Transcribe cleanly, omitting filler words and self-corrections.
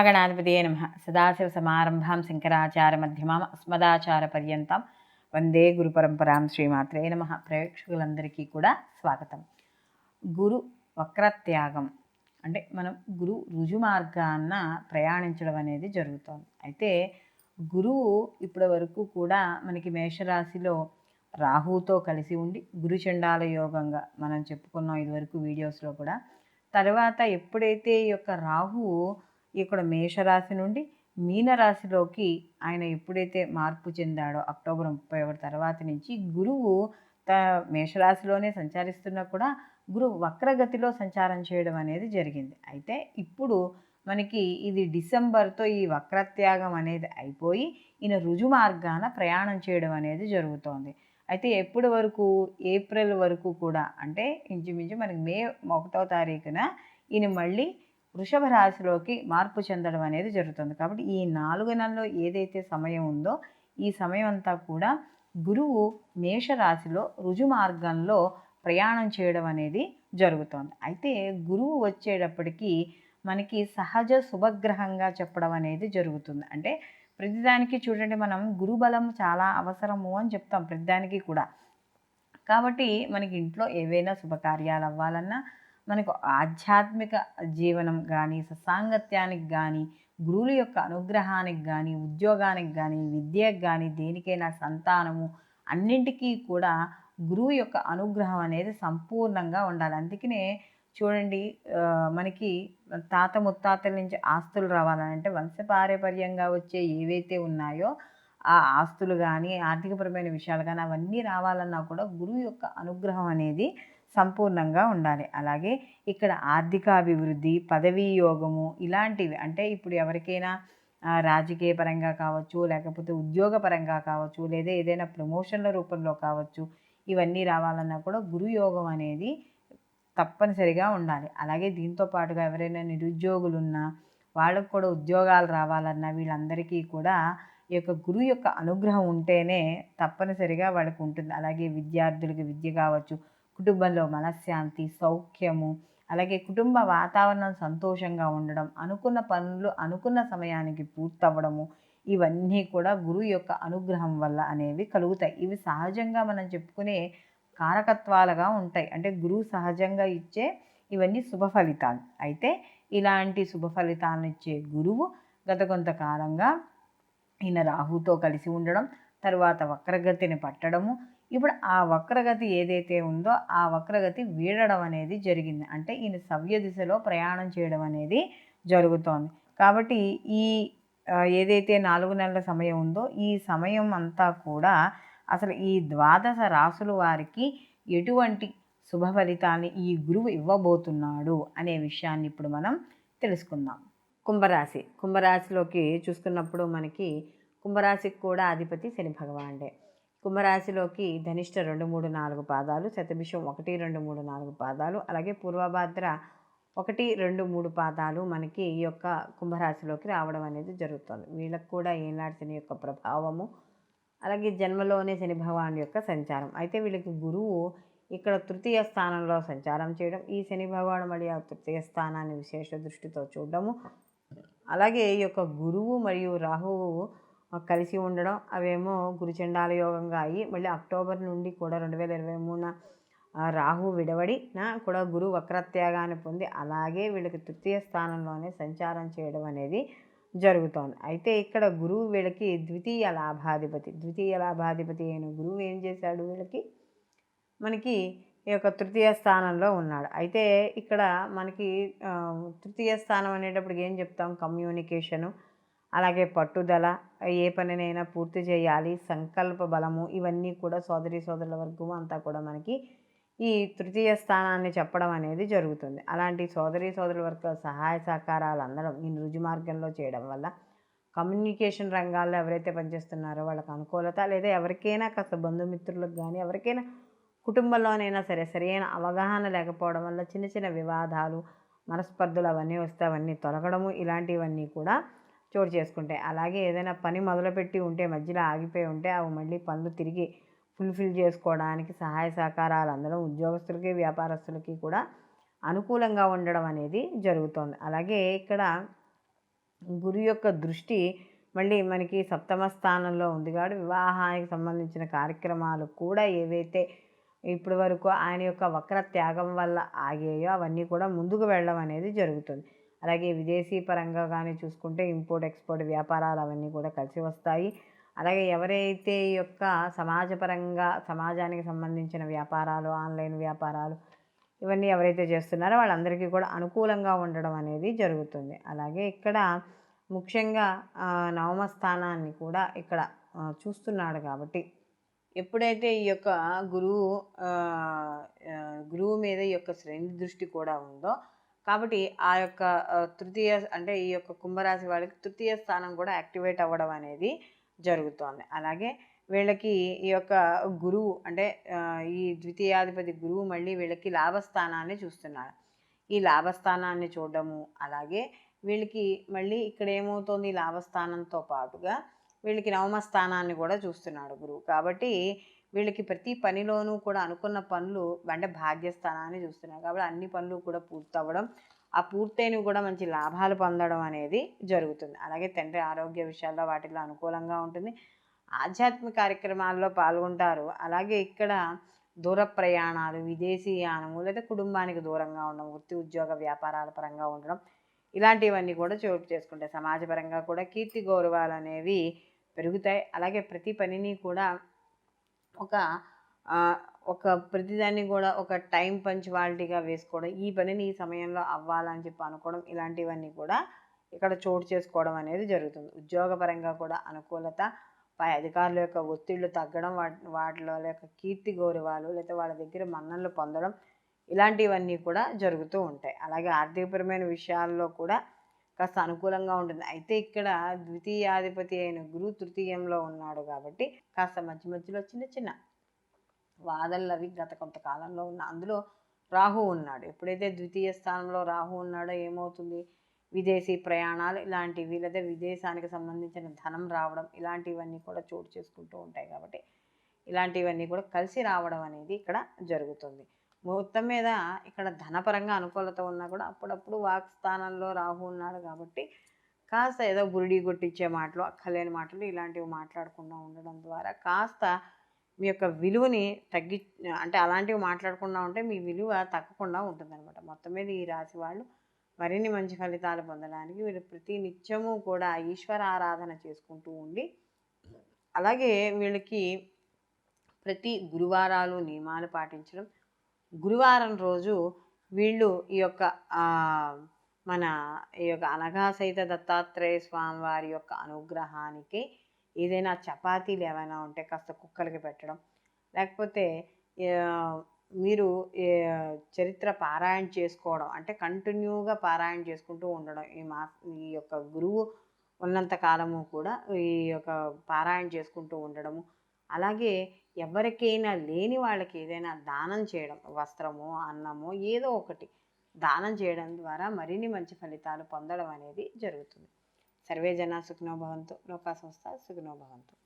శ్రీమహాగణాధిపతయే నమః. సదాశివసమారంభాం శంకరాచార్యమధ్యమాం అస్మదాచార్యపర్యంతం వందే గురుపరంపరాం. శ్రీమాత్రే నమః. ప్రేక్షకులందరికీ కూడా స్వాగతం. గురు వక్రత్యాగం అంటే మనం గురు రుజు మార్గాన్న ప్రయాణించడం అనేది జరుగుతుంది. అయితే గురువు ఇప్పటి వరకు కూడా మనకి మేషరాశిలో రాహుతో కలిసి ఉండి గురుచండాల యోగంగా మనం చెప్పుకున్నాం ఇదివరకు వీడియోస్లో కూడా. తర్వాత ఎప్పుడైతే ఈ యొక్క రాహువు ఇక్కడ మేషరాశి నుండి మీనరాశిలోకి ఆయన ఎప్పుడైతే మార్పు చెందాడో అక్టోబర్ 31 తర్వాత నుంచి గురువు మేషరాశిలోనే సంచరిస్తున్నా కూడా గురువు వక్రగతిలో సంచారం చేయడం అనేది జరిగింది. అయితే ఇప్పుడు మనకి ఇది డిసెంబర్తో ఈ వక్రత్యాగం అనేది అయిపోయి ఈయన రుజు మార్గాన ప్రయాణం చేయడం అనేది జరుగుతోంది. అయితే ఎప్పటి వరకు ఏప్రిల్ వరకు కూడా అంటే ఇంచుమించు మనకి మే 1వ తారీఖున ఈయన మళ్ళీ వృషభ రాశిలోకి మార్పు చెందడం అనేది జరుగుతుంది. కాబట్టి ఈ 4 నెలల్లో ఏదైతే సమయం ఉందో ఈ సమయం అంతా కూడా గురువు మేషరాశిలో రుజు మార్గంలో ప్రయాణం చేయడం అనేది జరుగుతుంది. అయితే గురువు వచ్చేటప్పటికి మనకి సహజ శుభగ్రహంగా చెప్పడం అనేది జరుగుతుంది. అంటే ప్రతిదానికి చూడండి, మనం గురుబలం చాలా అవసరము అని చెప్తాం ప్రతిదానికి కూడా. కాబట్టి మనకి ఇంట్లో ఏవైనా శుభకార్యాలు అవ్వాలన్నా, మనకు ఆధ్యాత్మిక జీవనం కానీ, సాంగత్యానికి కానీ, గురువుల యొక్క అనుగ్రహానికి కానీ, ఉద్యోగానికి కానీ, విద్యకు కానీ, దేనికైనా సంతానము అన్నింటికీ కూడా గురువు యొక్క అనుగ్రహం అనేది సంపూర్ణంగా ఉండాలి. అందుకనే చూడండి, మనకి తాత ముత్తాతల నుంచి ఆస్తులు రావాలంటే వంశపారంపర్యంగా వచ్చే ఏవైతే ఉన్నాయో ఆ ఆస్తులు కానీ, ఆర్థికపరమైన విషయాలు కానీ అవన్నీ రావాలన్నా కూడా గురువు యొక్క అనుగ్రహం అనేది సంపూర్ణంగా ఉండాలి. అలాగే ఇక్కడ ఆర్థికాభివృద్ధి, పదవీ యోగము ఇలాంటివి, అంటే ఇప్పుడు ఎవరికైనా రాజకీయ పరంగా కావచ్చు, లేకపోతే ఉద్యోగ పరంగా కావచ్చు, లేదా ఏదైనా ప్రమోషన్ల రూపంలో కావచ్చు, ఇవన్నీ రావాలన్నా కూడా గురు యోగం అనేది తప్పనిసరిగా ఉండాలి. అలాగే దీంతో పాటుగా ఎవరైనా నిరుద్యోగులున్నా వాళ్ళకు కూడా ఉద్యోగాలు రావాలన్నా వీళ్ళందరికీ కూడా ఈ యొక్క గురువు యొక్క అనుగ్రహం ఉంటేనే తప్పనిసరిగా వాళ్ళకు ఉంటుంది. అలాగే విద్యార్థులకి విద్య కావచ్చు, కుటుంబంలో మనశ్శాంతి, సౌఖ్యము, అలాగే కుటుంబ వాతావరణం సంతోషంగా ఉండడం, అనుకున్న పనులు అనుకున్న సమయానికి పూర్తవ్వడము, ఇవన్నీ కూడా గురువు యొక్క అనుగ్రహం వల్ల అనేవి కలుగుతాయి. ఇవి సహజంగా మనం చెప్పుకునే కారకత్వాలుగా ఉంటాయి. అంటే గురువు సహజంగా ఇచ్చే ఇవన్నీ శుభ ఫలితాలు. అయితే ఇలాంటి శుభ ఫలితాలను ఇచ్చే గురువు గత కొంతకాలంగా ఈయన రాహుతో కలిసి ఉండడం, తర్వాత వక్రగతిని పట్టడము, ఇప్పుడు ఆ వక్రగతి ఏదైతే ఉందో ఆ వక్రగతి వీడడం అనేది జరిగింది. అంటే ఈయన సవ్య దిశలో ప్రయాణం చేయడం అనేది జరుగుతోంది. కాబట్టి ఈ ఏదైతే 4 నెలల సమయం ఉందో ఈ సమయం అంతా కూడా అసలు ఈ 12 రాసుల వారికి ఎటువంటి శుభ ఫలితాన్ని ఈ గురువు ఇవ్వబోతున్నాడు అనే విషయాన్ని ఇప్పుడు మనం తెలుసుకుందాం. కుంభరాశిలోకి చూసుకున్నప్పుడు మనకి కుంభరాశికి కూడా అధిపతి శని భగవానుడే. కుంభరాశిలోకి ధనిష్ట 2, 3, 4 పాదాలు, శతభిషం 1, 2, 3, 4 పాదాలు, అలాగే పూర్వభాద్ర 1, 2, 3 పాదాలు మనకి ఈ యొక్క కుంభరాశిలోకి రావడం అనేది జరుగుతుంది. వీళ్ళకు కూడా ఏనాటి శని యొక్క ప్రభావము, అలాగే జన్మలోనే శని భగవాన్ యొక్క సంచారం. అయితే వీళ్ళకి గురువు ఇక్కడ తృతీయ స్థానంలో సంచారం చేయడం, ఈ శని భగవాను మళ్ళీ ఆ తృతీయ స్థానాన్ని విశేష దృష్టితో చూడడము, అలాగే ఈ యొక్క గురువు మరియు రాహువు కలిసి ఉండడం, అవేమో గురుచండాల యోగంగా అయ్యి మళ్ళీ అక్టోబర్ నుండి కూడా 2023 రాహు విడవడిన కూడా గురు వక్రత్యాగాన్ని పొంది అలాగే వీళ్ళకి తృతీయ స్థానంలోనే సంచారం చేయడం అనేది జరుగుతోంది. అయితే ఇక్కడ గురువు వీళ్ళకి ద్వితీయ లాభాధిపతి అయిన గురువు ఏం చేశాడు, వీళ్ళకి మనకి ఈ యొక్క తృతీయ స్థానంలో ఉన్నాడు. అయితే ఇక్కడ మనకి తృతీయ స్థానం అనేటప్పటికి ఏం చెప్తాం, కమ్యూనికేషను, అలాగే పట్టుదల, ఏ పనినైనా పూర్తి చేయాలి, సంకల్ప బలము, ఇవన్నీ కూడా సోదరుల వర్గము అంతా కూడా మనకి ఈ తృతీయ స్థానాన్ని చెప్పడం అనేది జరుగుతుంది. అలాంటి సోదరుల వర్గ సహాయ సహకారాలు అందడం ఈ రుజు మార్గంలో చేయడం వల్ల కమ్యూనికేషన్ రంగాల్లో ఎవరైతే పనిచేస్తున్నారో వాళ్ళకి అనుకూలత, లేదా ఎవరికైనా కాస్త బంధుమిత్రులకు కానీ ఎవరికైనా కుటుంబంలోనైనా సరే సరైన అవగాహన లేకపోవడం వల్ల చిన్న చిన్న వివాదాలు, మనస్పర్ధలు అవన్నీ వస్తే అవన్నీ తొలగడము, ఇలాంటివన్నీ కూడా చోటు చేసుకుంటాయి. అలాగే ఏదైనా పని మొదలుపెట్టి ఉంటే మధ్యలో ఆగిపోయి ఉంటే అవి మళ్ళీ పనులు తిరిగి ఫుల్ఫిల్ చేసుకోవడానికి సహాయ సహకారాలు అందడం ఉద్యోగస్తులకి, వ్యాపారస్తులకి కూడా అనుకూలంగా ఉండడం అనేది జరుగుతోంది. అలాగే ఇక్కడ గురు యొక్క దృష్టి మళ్ళీ మనకి సప్తమ స్థానంలో ఉంది కాబట్టి వివాహానికి సంబంధించిన కార్యక్రమాలు కూడా ఏవైతే ఇప్పటి వరకు ఆయన యొక్క వక్ర త్యాగం వల్ల ఆగాయో అవన్నీ కూడా ముందుకు వెళ్ళడం అనేది జరుగుతుంది. అలాగే విదేశీ పరంగా కానీ చూసుకుంటే ఇంపోర్ట్ ఎక్స్పోర్ట్ వ్యాపారాలు అవన్నీ కూడా కలిసి వస్తాయి. అలాగే ఎవరైతే ఈ యొక్క సమాజపరంగా సమాజానికి సంబంధించిన వ్యాపారాలు, ఆన్లైన్ వ్యాపారాలు ఇవన్నీ ఎవరైతే చేస్తున్నారో వాళ్ళందరికీ కూడా అనుకూలంగా ఉండడం అనేది జరుగుతుంది. అలాగే ఇక్కడ ముఖ్యంగా నవమ స్థానాన్ని కూడా ఇక్కడ చూస్తున్నాడు కాబట్టి ఎప్పుడైతే ఈ యొక్క గురువు మీద ఈ యొక్క శ్రేణి దృష్టి కూడా ఉందో కాబట్టి ఆ యొక్క తృతీయ అంటే ఈ యొక్క కుంభరాశి వాళ్ళకి తృతీయ స్థానం కూడా యాక్టివేట్ అవ్వడం అనేది జరుగుతోంది. అలాగే వీళ్ళకి ఈ యొక్క గురువు అంటే ఈ ద్వితీయాధిపతి గురువు మళ్ళీ వీళ్ళకి లాభస్థానాన్ని చూస్తున్నాడు. ఈ లాభస్థానాన్ని చూడడము అలాగే వీళ్ళకి మళ్ళీ ఇక్కడ ఏమవుతుంది లాభస్థానంతో పాటుగా వీళ్ళకి నవమ స్థానాన్ని కూడా చూస్తున్నాడు గురువు. కాబట్టి వీళ్ళకి ప్రతి పనిలోనూ కూడా అనుకున్న పనులు అంటే భాగ్యస్థానాన్ని చూస్తున్నారు కాబట్టి అన్ని పనులు కూడా పూర్తవ్వడం, ఆ పూర్తయినవి కూడా మంచి లాభాలు పొందడం అనేది జరుగుతుంది. అలాగే తండ్రి ఆరోగ్య విషయాల్లో వాటిల్లో అనుకూలంగా ఉంటుంది. ఆధ్యాత్మిక కార్యక్రమాల్లో పాల్గొంటారు. అలాగే ఇక్కడ దూర ప్రయాణాలు, విదేశీయానము లేదా కుటుంబానికి దూరంగా ఉండడం, వృత్తి ఉద్యోగ వ్యాపారాల పరంగా ఉండడం ఇలాంటివన్నీ కూడా చోటు చేసుకుంటాయి. సమాజపరంగా కూడా కీర్తి గౌరవాలు అనేవి పెరుగుతాయి. అలాగే ప్రతి పనిని కూడా ఒక ప్రతిదాన్ని కూడా ఒక టైం పంచువాలిటీగా వేసుకోవడం, ఈ పనిని ఈ సమయంలో అవ్వాలని చెప్పి అనుకోవడం ఇలాంటివన్నీ కూడా ఇక్కడ చోటు చేసుకోవడం అనేది జరుగుతుంది. ఉద్యోగపరంగా కూడా అనుకూలత, పై అధికారుల యొక్క ఒత్తిళ్లు తగ్గడం, వాటిలో యొక్క కీర్తి గౌరవాలు లేదా వాళ్ళ దగ్గర మన్ననలు పొందడం ఇలాంటివన్నీ కూడా జరుగుతూ ఉంటాయి. అలాగే ఆర్థికపరమైన విషయాల్లో కూడా కాస్త అనుకూలంగా ఉంటుంది. అయితే ఇక్కడ ద్వితీయాధిపతి అయిన గురువు తృతీయంలో ఉన్నాడు కాబట్టి కాస్త మధ్య మధ్యలో చిన్న చిన్న వాదనలు అవి గత కొంతకాలంలో ఉన్న అందులో రాహు ఉన్నాడు. ఎప్పుడైతే ద్వితీయ స్థానంలో రాహు ఉన్నాడో ఏమవుతుంది విదేశీ ప్రయాణాలు ఇలాంటివి లేదా విదేశానికి సంబంధించిన ధనం రావడం ఇలాంటివన్నీ కూడా చోటు చేసుకుంటూ ఉంటాయి. కాబట్టి ఇలాంటివన్నీ కూడా కలిసి రావడం అనేది ఇక్కడ జరుగుతుంది. మొత్తం మీద ఇక్కడ ధనపరంగా అనుకూలత ఉన్నా కూడా అప్పుడప్పుడు వాక్ స్థానంలో రాహు ఉన్నాడు కాబట్టి కాస్త ఏదో బురిడి కొట్టించే మాటలు, అక్కలేని మాటలు ఇలాంటివి మాట్లాడకుండా ఉండడం ద్వారా కాస్త మీ యొక్క విలువని అంటే అలాంటివి మాట్లాడకుండా ఉంటే మీ విలువ తగ్గకుండా ఉంటుందన్నమాట. మొత్తం మీద ఈ రాశి వాళ్ళు మరిన్ని మంచి ఫలితాలు పొందడానికి వీళ్ళు ప్రతి నిత్యము కూడా ఈశ్వర ఆరాధన చేసుకుంటూ ఉండి అలాగే వీళ్ళకి ప్రతి గురువారాలు నియమాలు పాటించడం, గురువారం రోజు వీళ్ళు ఈ యొక్క మన ఈ యొక్క అనఘాసహిత దత్తాత్రేయ స్వామి వారి యొక్క అనుగ్రహానికి ఏదైనా చపాతీలు ఏమైనా ఉంటే కాస్త కుక్కలకి పెట్టడం, లేకపోతే మీరు చరిత్ర పారాయణ చేసుకోవడం అంటే కంటిన్యూగా పారాయణ చేసుకుంటూ ఉండడం ఈ యొక్క గురువు ఉన్నంత కాలము కూడా ఈ యొక్క పారాయణ చేసుకుంటూ ఉండడము. అలాగే ఎవరికైనా లేని వాళ్ళకి ఏదైనా దానం చేయడం, వస్త్రము, అన్నము ఏదో ఒకటి దానం చేయడం ద్వారా మరిన్ని మంచి ఫలితాలు పొందడం అనేది జరుగుతుంది. సర్వే జనా సుఖినో భవంతు, లోకా సమస్తా సుఖినో భవంతు.